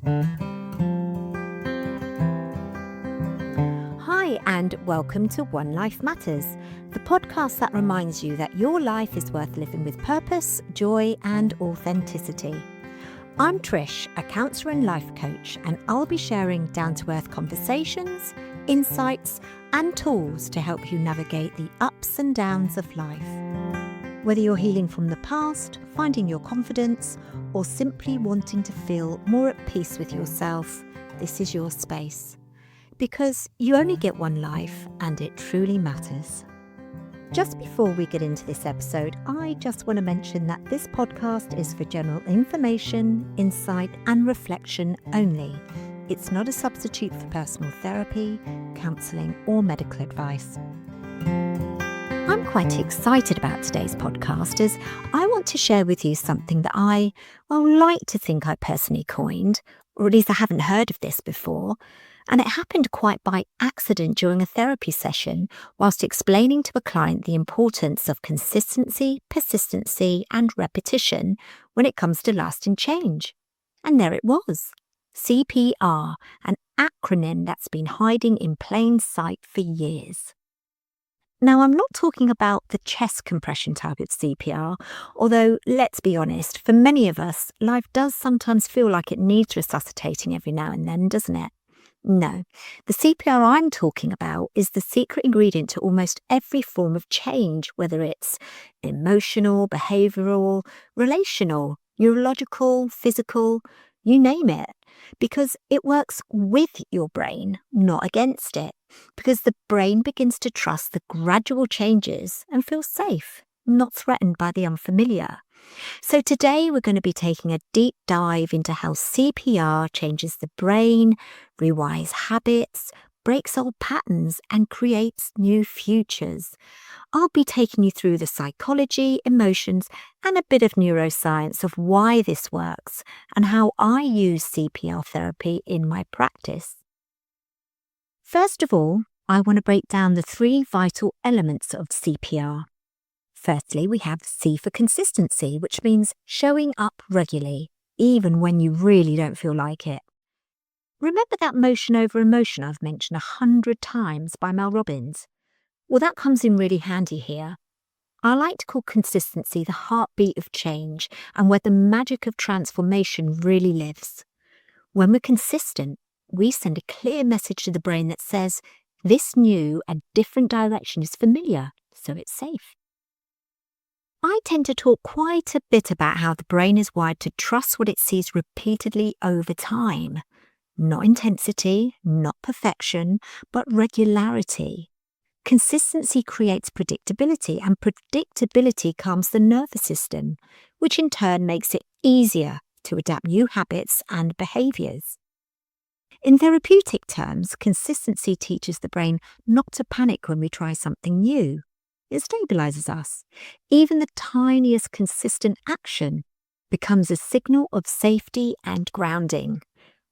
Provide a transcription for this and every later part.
Hi, and welcome to One Life Matters, the podcast that reminds you that your life is worth living with purpose, joy, and authenticity. I'm Trish, a counsellor and life coach, and I'll be sharing down-to-earth conversations, insights, and tools to help you navigate the ups and downs of life. Whether you're healing from the past, finding your confidence, or simply wanting to feel more at peace with yourself, this is your space. Because you only get one life and it truly matters. Just before we get into this episode, I just want to mention that this podcast is for general information, insight, and reflection only. It's not a substitute for personal therapy, counselling, or medical advice. I'm quite excited about today's podcast as I want to share with you something that I like to think I personally coined, or at least I haven't heard of this before. And it happened quite by accident during a therapy session whilst explaining to a client the importance of consistency, persistency, and repetition when it comes to lasting change. And there it was. CPR, an acronym that's been hiding in plain sight for years. Now, I'm not talking about the chest compression type of CPR, although, let's be honest, for many of us, life does sometimes feel like it needs resuscitating every now and then, doesn't it? No, the CPR I'm talking about is the secret ingredient to almost every form of change, whether it's emotional, behavioural, relational, neurological, physical, you name it, because it works with your brain, not against it, because the brain begins to trust the gradual changes and feel safe, not threatened by the unfamiliar. So today we're going to be taking a deep dive into how CPR changes the brain, rewires habits, breaks old patterns, and creates new futures. I'll be taking you through the psychology, emotions, and a bit of neuroscience of why this works and how I use CPR therapy in my practice. First of all, I want to break down the three vital elements of CPR. Firstly, we have C for consistency, which means showing up regularly, even when you really don't feel like it. Remember that motion over emotion I've mentioned 100 times by Mel Robbins? Well, that comes in really handy here. I like to call consistency the heartbeat of change and where the magic of transformation really lives. When we're consistent, we send a clear message to the brain that says, this new and different direction is familiar, so it's safe. I tend to talk quite a bit about how the brain is wired to trust what it sees repeatedly over time. Not intensity, not perfection, but regularity. Consistency creates predictability, and predictability calms the nervous system, which in turn makes it easier to adapt new habits and behaviours. In therapeutic terms, consistency teaches the brain not to panic when we try something new. It stabilizes us. Even the tiniest consistent action becomes a signal of safety and grounding.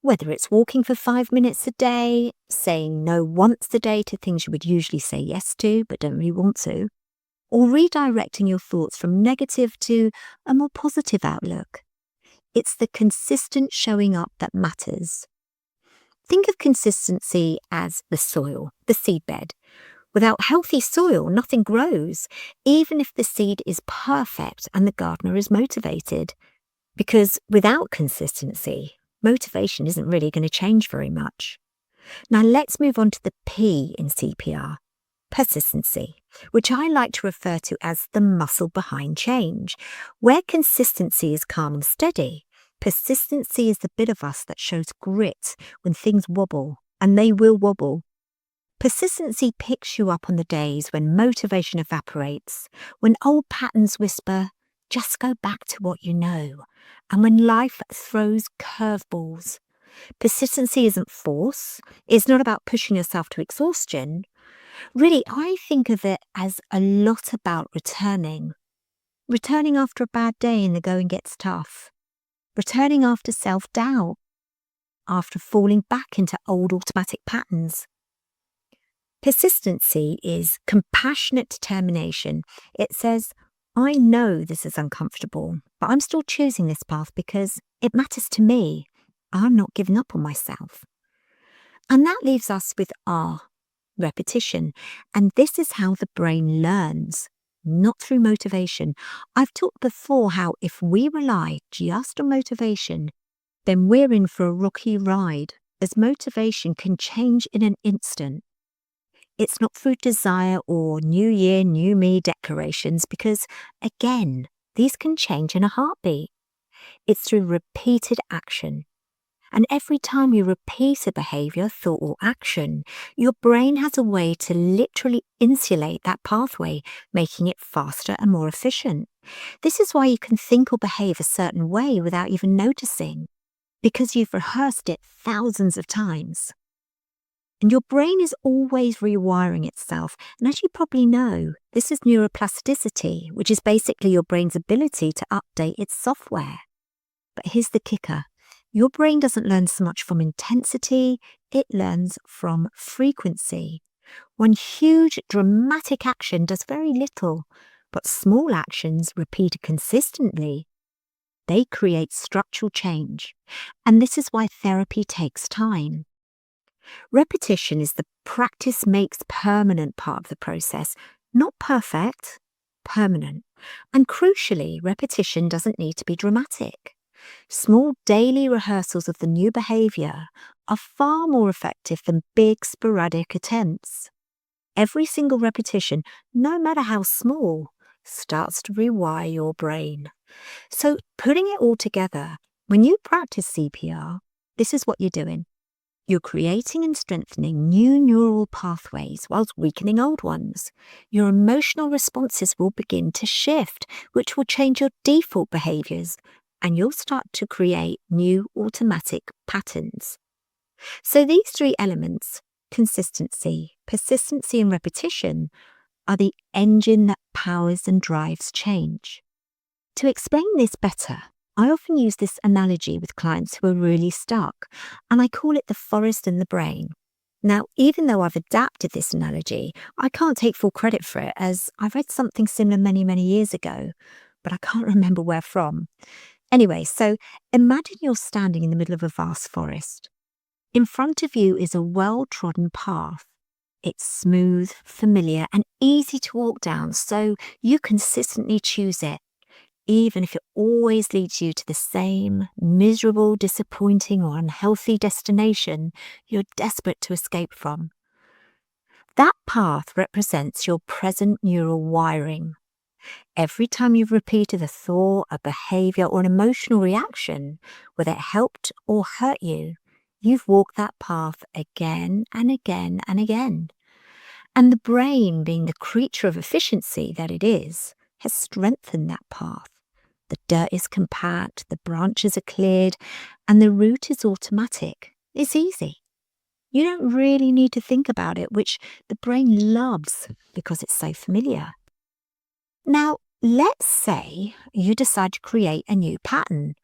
Whether it's walking for 5 minutes a day, saying no once a day to things you would usually say yes to but don't really want to, or redirecting your thoughts from negative to a more positive outlook. It's the consistent showing up that matters. Think of consistency as the soil, the seedbed. Without healthy soil, nothing grows, even if the seed is perfect and the gardener is motivated. Because without consistency, motivation isn't really going to change very much. Now let's move on to the P in CPR, persistency, which I like to refer to as the muscle behind change. Where consistency is calm and steady, persistency is the bit of us that shows grit when things wobble, and they will wobble. Persistency picks you up on the days when motivation evaporates, when old patterns whisper, just go back to what you know, and when life throws curveballs. Persistency isn't force. It's not about pushing yourself to exhaustion. Really, I think of it as a lot about returning. Returning after a bad day and the going gets tough. Returning after self-doubt. After falling back into old automatic patterns. Persistency is compassionate determination. It says, I know this is uncomfortable, but I'm still choosing this path because it matters to me. I'm not giving up on myself. And that leaves us with R, repetition. And this is how the brain learns, not through motivation. I've talked before how if we rely just on motivation, then we're in for a rocky ride, as motivation can change in an instant. It's not through desire or New Year, New Me declarations because, again, these can change in a heartbeat. It's through repeated action. And every time you repeat a behaviour, thought or action, your brain has a way to literally insulate that pathway, making it faster and more efficient. This is why you can think or behave a certain way without even noticing, because you've rehearsed it thousands of times. And your brain is always rewiring itself. And as you probably know, this is neuroplasticity, which is basically your brain's ability to update its software. But here's the kicker. Your brain doesn't learn so much from intensity, it learns from frequency. One huge dramatic action does very little, but small actions repeated consistently, they create structural change. And this is why therapy takes time. Repetition is the practice makes permanent part of the process, not perfect, permanent. And crucially, repetition doesn't need to be dramatic. Small daily rehearsals of the new behaviour are far more effective than big sporadic attempts. Every single repetition, no matter how small, starts to rewire your brain. So putting it all together, when you practice CPR, this is what you're doing. You're creating and strengthening new neural pathways whilst weakening old ones. Your emotional responses will begin to shift, which will change your default behaviours, and you'll start to create new automatic patterns. So these three elements, consistency, persistency, and repetition, are the engine that powers and drives change. To explain this better, I often use this analogy with clients who are really stuck, and I call it the forest and the brain. Now, even though I've adapted this analogy, I can't take full credit for it as I read something similar many, many years ago, but I can't remember where from. Anyway, so imagine you're standing in the middle of a vast forest. In front of you is a well-trodden path. It's smooth, familiar, and easy to walk down, so you consistently choose it, even if it always leads you to the same miserable, disappointing, or unhealthy destination you're desperate to escape from. That path represents your present neural wiring. Every time you've repeated a thought, a behaviour, or an emotional reaction, whether it helped or hurt you, you've walked that path again and again and again. And the brain, being the creature of efficiency that it is, has strengthened that path. The dirt is compact, the branches are cleared, and the route is automatic. It's easy. You don't really need to think about it, which the brain loves because it's so familiar. Now, let's say you decide to create a new pattern,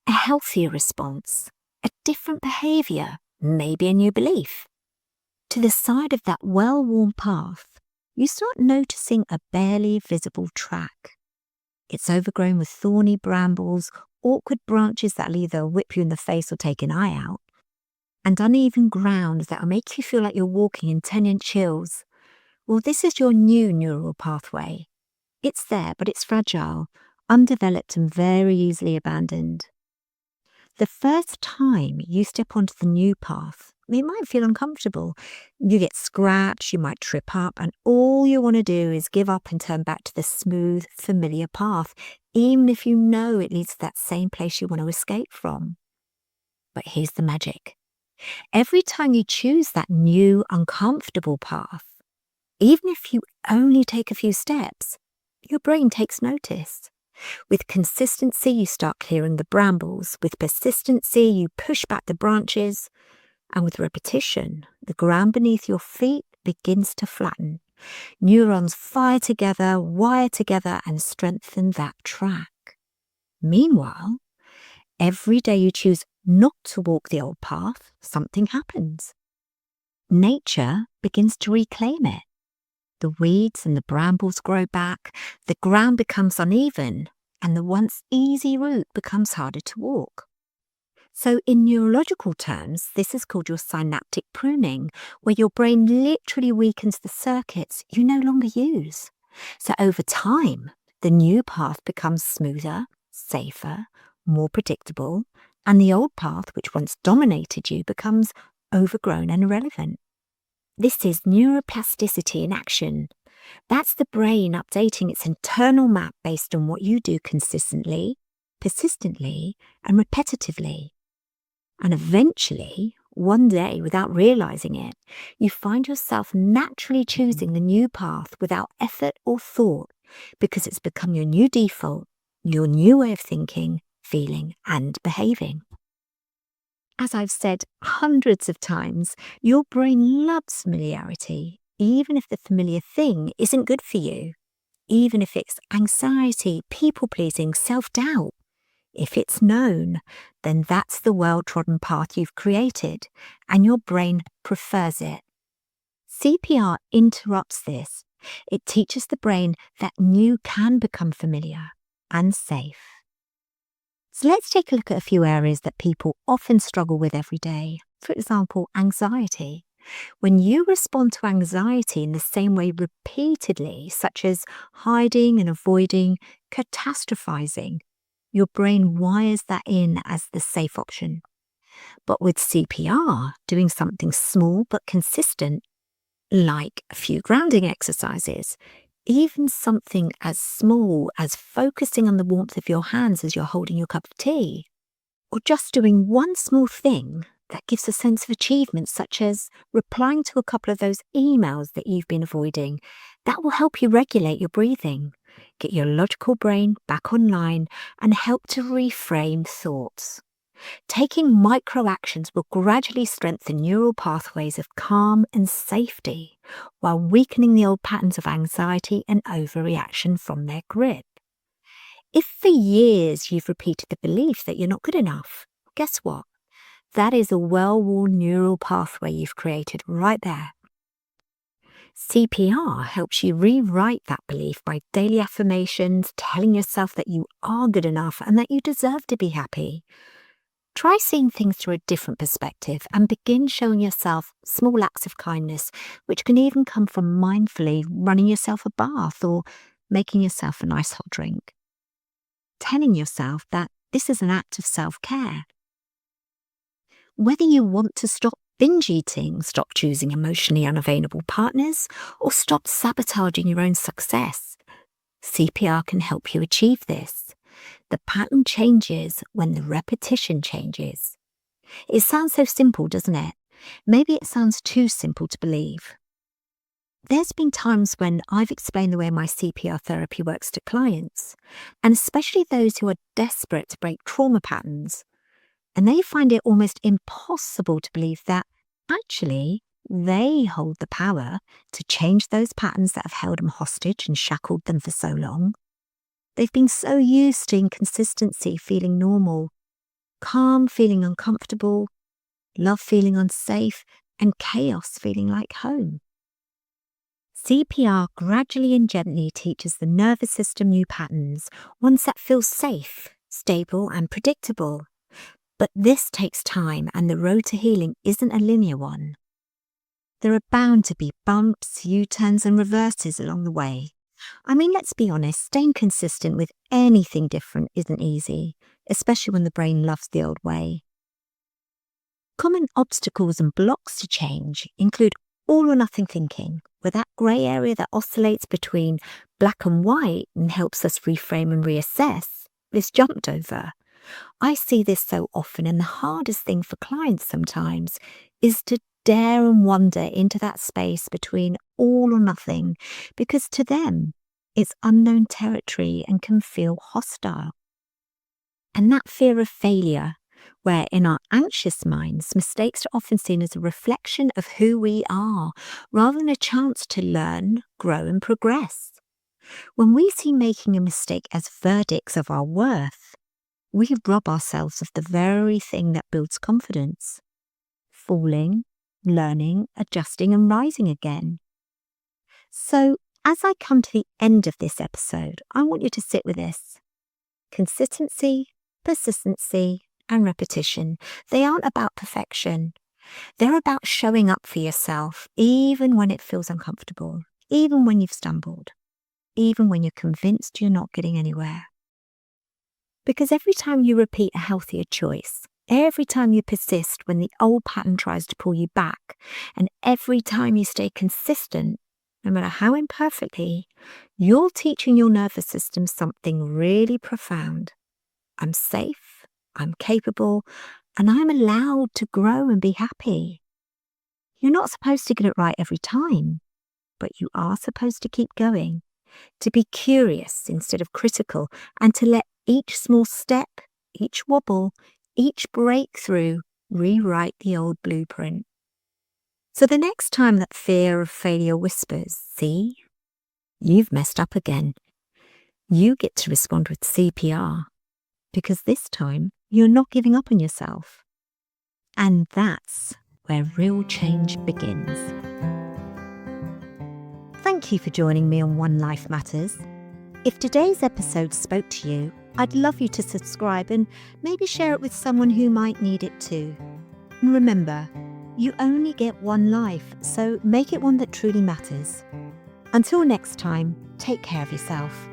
a healthier response, a different behaviour, maybe a new belief. To the side of that well-worn path, you start noticing a barely visible track. It's overgrown with thorny brambles, awkward branches that'll either whip you in the face or take an eye out, and uneven ground that'll make you feel like you're walking in 10-inch heels. Well, this is your new neural pathway. It's there, but it's fragile, undeveloped, and very easily abandoned. The first time you step onto the new path, it might feel uncomfortable. You get scratched, you might trip up, and all you want to do is give up and turn back to the smooth, familiar path, even if you know it leads to that same place you want to escape from. But here's the magic. Every time you choose that new, uncomfortable path, even if you only take a few steps, your brain takes notice. With consistency, you start clearing the brambles. With persistency, you push back the branches. And with repetition, the ground beneath your feet begins to flatten. Neurons fire together, wire together, and strengthen that track. Meanwhile, every day you choose not to walk the old path, something happens. Nature begins to reclaim it. The weeds and the brambles grow back, the ground becomes uneven, and the once easy route becomes harder to walk. So, in neurological terms, this is called your synaptic pruning, where your brain literally weakens the circuits you no longer use. So, over time, the new path becomes smoother, safer, more predictable, and the old path, which once dominated you, becomes overgrown and irrelevant. This is neuroplasticity in action. That's the brain updating its internal map based on what you do consistently, persistently, and repetitively. And eventually, one day, without realizing it, you find yourself naturally choosing the new path without effort or thought because it's become your new default, your new way of thinking, feeling, and behaving. As I've said hundreds of times, your brain loves familiarity, even if the familiar thing isn't good for you, even if it's anxiety, people-pleasing, self-doubt. If it's known, then that's the well-trodden path you've created, and your brain prefers it. CPR interrupts this. It teaches the brain that new can become familiar and safe. So let's take a look at a few areas that people often struggle with every day. For example, anxiety. When you respond to anxiety in the same way repeatedly, such as hiding and avoiding, catastrophizing, your brain wires that in as the safe option. But with CPR, doing something small but consistent, like a few grounding exercises, even something as small as focusing on the warmth of your hands as you're holding your cup of tea, or just doing one small thing that gives a sense of achievement, such as replying to a couple of those emails that you've been avoiding, that will help you regulate your breathing, get your logical brain back online, and help to reframe thoughts. Taking micro actions will gradually strengthen neural pathways of calm and safety, while weakening the old patterns of anxiety and overreaction from their grip. If for years you've repeated the belief that you're not good enough, guess what? That is a well-worn neural pathway you've created right there. CPR helps you rewrite that belief by daily affirmations, telling yourself that you are good enough and that you deserve to be happy. Try seeing things through a different perspective and begin showing yourself small acts of kindness, which can even come from mindfully running yourself a bath or making yourself a nice hot drink. Telling yourself that this is an act of self-care. Whether you want to stop binge eating, stop choosing emotionally unavailable partners, or stop sabotaging your own success, CPR can help you achieve this. The pattern changes when the repetition changes. It sounds so simple, doesn't it? Maybe it sounds too simple to believe. There's been times when I've explained the way my CPR therapy works to clients, and especially those who are desperate to break trauma patterns, and they find it almost impossible to believe that actually they hold the power to change those patterns that have held them hostage and shackled them for so long. They've been so used to inconsistency feeling normal, calm feeling uncomfortable, love feeling unsafe, and chaos feeling like home. CPR gradually and gently teaches the nervous system new patterns, ones that feel safe, stable, and predictable. But this takes time, and the road to healing isn't a linear one. There are bound to be bumps, U-turns, and reverses along the way. I mean, let's be honest, staying consistent with anything different isn't easy, especially when the brain loves the old way. Common obstacles and blocks to change include all or nothing thinking, where that grey area that oscillates between black and white and helps us reframe and reassess is jumped over. I see this so often, and the hardest thing for clients sometimes is to dare and wander into that space between all or nothing, because to them, it's unknown territory and can feel hostile. And that fear of failure, where in our anxious minds, mistakes are often seen as a reflection of who we are, rather than a chance to learn, grow, and progress. When we see making a mistake as verdicts of our worth, we rob ourselves of the very thing that builds confidence. Falling, learning, adjusting, and rising again. So, as I come to the end of this episode, I want you to sit with this. Consistency, persistency, and repetition. They aren't about perfection. They're about showing up for yourself, even when it feels uncomfortable, even when you've stumbled, even when you're convinced you're not getting anywhere. Because every time you repeat a healthier choice, every time you persist when the old pattern tries to pull you back, and every time you stay consistent, no matter how imperfectly, you're teaching your nervous system something really profound. I'm safe, I'm capable, and I'm allowed to grow and be happy. You're not supposed to get it right every time, but you are supposed to keep going, to be curious instead of critical, and to let each small step, each wobble, each breakthrough rewrite the old blueprint. So the next time that fear of failure whispers, see, you've messed up again, you get to respond with CPR, because this time you're not giving up on yourself. And that's where real change begins. Thank you for joining me on One Life Matters. If today's episode spoke to you, I'd love you to subscribe and maybe share it with someone who might need it too. And remember, you only get one life, so make it one that truly matters. Until next time, take care of yourself.